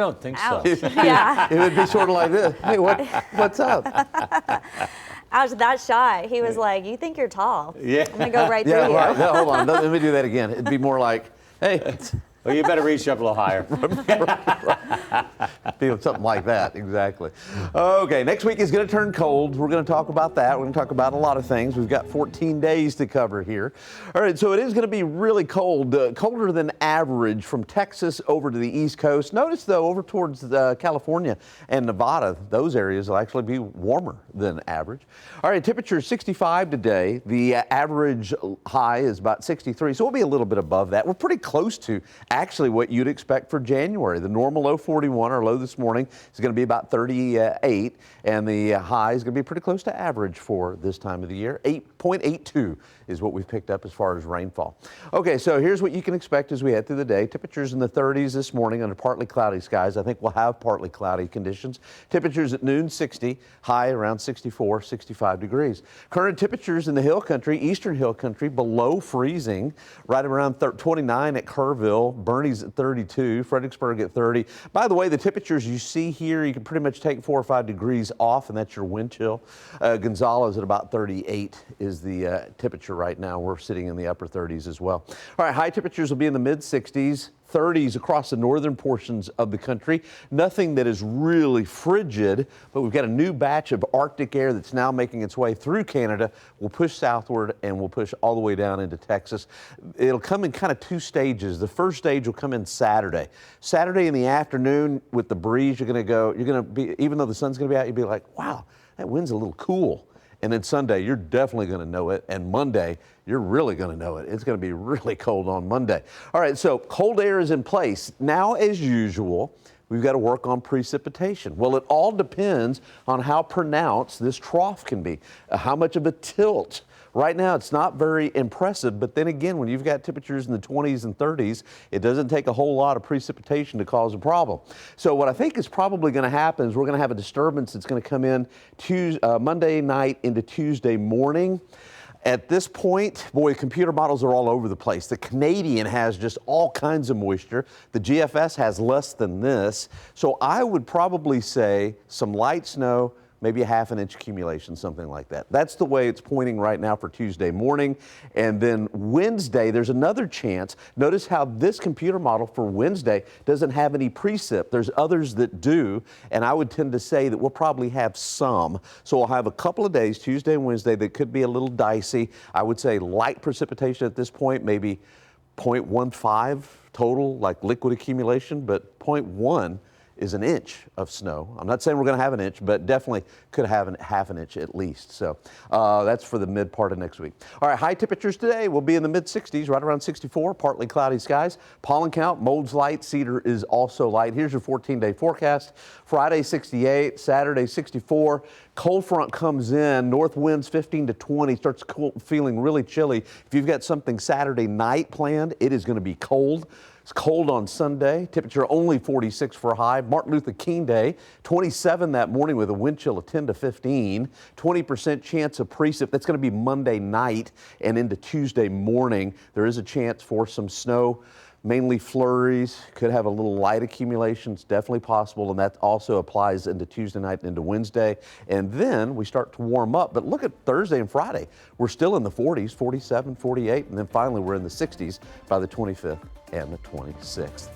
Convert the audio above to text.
I don't think Ouch. so. Yeah. It would be sort of like this. Hey, what's up? I was that shy. He was like, "You think you're tall? Yeah. I'm gonna go right Yeah, through right. you." No, hold on. Let me do that again. It'd be more like, hey, Well, you better reach up a little higher. feel something like that, exactly. Okay, next week is going to turn cold. We're going to talk about that. We're going to talk about a lot of things. We've got 14 days to cover here. All right, so it is going to be really cold, colder than average from Texas over to the East Coast. Notice, though, over towards California and Nevada, those areas will actually be warmer than average. All right, temperature 65 today. The average high is about 63, so we'll be a little bit above that. We're pretty close to actually what you'd expect for January. The normal low 41, our low this morning, is going to be about 38, and the high is going to be pretty close to average for this time of the year. 8.82 is what we've picked up as far as rainfall. Okay, so here's what you can expect as we head through the day. Temperatures in the 30s this morning under partly cloudy skies. I think we'll have partly cloudy conditions. Temperatures at noon 60, high around 64, 65 degrees. Current temperatures in the hill country, eastern hill country, below freezing, right around 29 at Kerrville. Bernie's at 32, Fredericksburg at 30. By the way, the temperatures you see here, you can pretty much take 4 or 5 degrees off, and that's your wind chill. Gonzales at about 38 is the temperature right now. We're sitting in the upper 30s as well. All right, high temperatures will be in the mid 60s. 30s across the northern portions of the country. Nothing that is really frigid, but we've got a new batch of Arctic air that's now making its way through Canada. We'll push southward and we'll push all the way down into Texas. It'll come in kind of 2 stages. The first stage will come in Saturday. Saturday in the afternoon with the breeze, you're going to be, even though the sun's going to be out, you'll be like, wow, that wind's a little cool. And then Sunday, you're definitely going to know it. And Monday, you're really going to know it. It's going to be really cold on Monday. All right, so cold air is in place. Now, as usual, we've got to work on precipitation. Well, it all depends on how pronounced this trough can be, how much of a tilt. Right now, it's not very impressive, but then again, when you've got temperatures in the 20s and 30s, it doesn't take a whole lot of precipitation to cause a problem. So what I think is probably going to happen is we're going to have a disturbance that's going to come in Monday night into Tuesday morning. At this point, boy, computer models are all over the place. The Canadian has just all kinds of moisture. The GFS has less than this. So I would probably say some light snow, maybe a ½ inch accumulation, something like that. That's the way it's pointing right now for Tuesday morning. And then Wednesday, there's another chance. Notice how this computer model for Wednesday doesn't have any precip. There's others that do, and I would tend to say that we'll probably have some. So we'll have a couple of days, Tuesday and Wednesday, that could be a little dicey. I would say light precipitation at this point, maybe 0.15 total, like liquid accumulation, but 0.1 is an inch of snow. I'm not saying we're going to have an inch, but definitely could have a ½ an inch at least. So that's for the mid part of next week. All right, high temperatures today will be in the mid 60s, right around 64, partly cloudy skies. Pollen count, mold's light, cedar is also light. Here's your 14-day forecast. Friday 68, Saturday 64. Cold front comes in, north winds 15 to 20, starts feeling really chilly. If you've got something Saturday night planned, it is going to be cold. It's cold on Sunday, temperature only 46 for a high. Martin Luther King Day, 27 that morning with a wind chill of 10 to 15. 20% chance of precip. That's going to be Monday night and into Tuesday morning. There is a chance for some snow, mainly flurries. Could have a little light accumulation. It's definitely possible, and that also applies into Tuesday night and into Wednesday. And then we start to warm up. But look at Thursday and Friday. We're still in the 40s, 47, 48, and then finally we're in the 60s by the 25th and the 26th.